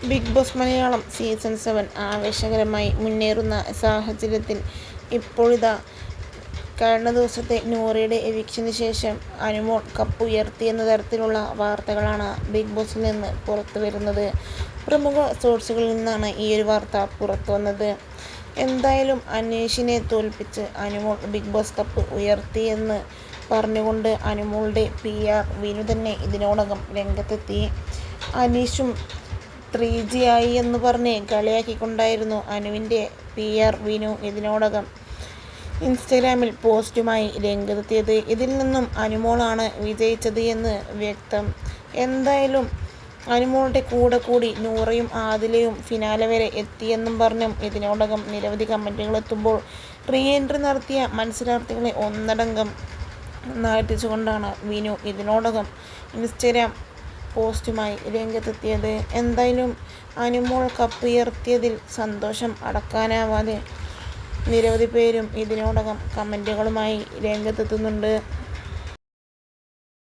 Big boss Malayalam season 7 ആവേശകരമായി മുന്നേറുന്ന സാഹചര്യത്തിൽ ഇപ്പോഴിതാ കഴിഞ്ഞ ദിവസത്തെ നൂറയുടെ എവിക്ഷന് ശേഷം അനുമോൾ കപ്പ് ഉയർത്തിയെന്ന തരത്തിലുള്ള വാർത്തകളാണ് ബിഗ് ബോസിൽ നിന്ന് പുറത്തു വരുന്നത്. പ്രമുഖ സോഴ്സുകളിൽ നിന്നാണ് ഈ ഒരു വാർത്ത പുറത്തു വന്നത്. എന്തായാലും അനീഷിനെ തോൽപ്പിച്ച് അനുമോൾ ബിഗ് ബോസ് കപ്പ് ഉയർത്തിയെന്ന് പറഞ്ഞുകൊണ്ട് അനുമോളുടെ PR വിനു തന്നെ ഇതിനോടകം രംഗത്തെത്തി. അനീഷും 3G ആയി എന്ന് പറഞ്ഞ് കളിയാക്കിക്കൊണ്ടായിരുന്നു അനുവിൻ്റെ PR വിനു ഇതിനോടകം ഇൻസ്റ്റഗ്രാമിൽ പോസ്റ്റുമായി രംഗത്തെത്തിയത്. ഇതിൽ നിന്നും അനുമോളാണ് വിജയിച്ചത് എന്ന് വ്യക്തം. എന്തായാലും അനുമോളുടെ കൂടെ കൂടി നൂറയും ആദിലയും ഫിനാലെ വരെ എത്തിയെന്നും പറഞ്ഞും ഇതിനോടകം നിരവധി കമൻറ്റുകൾ എത്തുമ്പോൾ റീ എൻട്രി നടത്തിയ മത്സരാർത്ഥികളെ ഒന്നടങ്കം നാട്ടിച്ചുകൊണ്ടാണ് വിനു ഇതിനോടകം ഇൻസ്റ്റഗ്രാം പോസ്റ്റുമായി രംഗത്തെത്തിയത്. എന്തായാലും അനുമോൾ കപ്പ് ഉയർത്തിയതിൽ സന്തോഷം അടക്കാനാവാതെ നിരവധി പേരും ഇതിനോടകം കമൻറ്റുകളുമായി രംഗത്തെത്തുന്നുണ്ട്.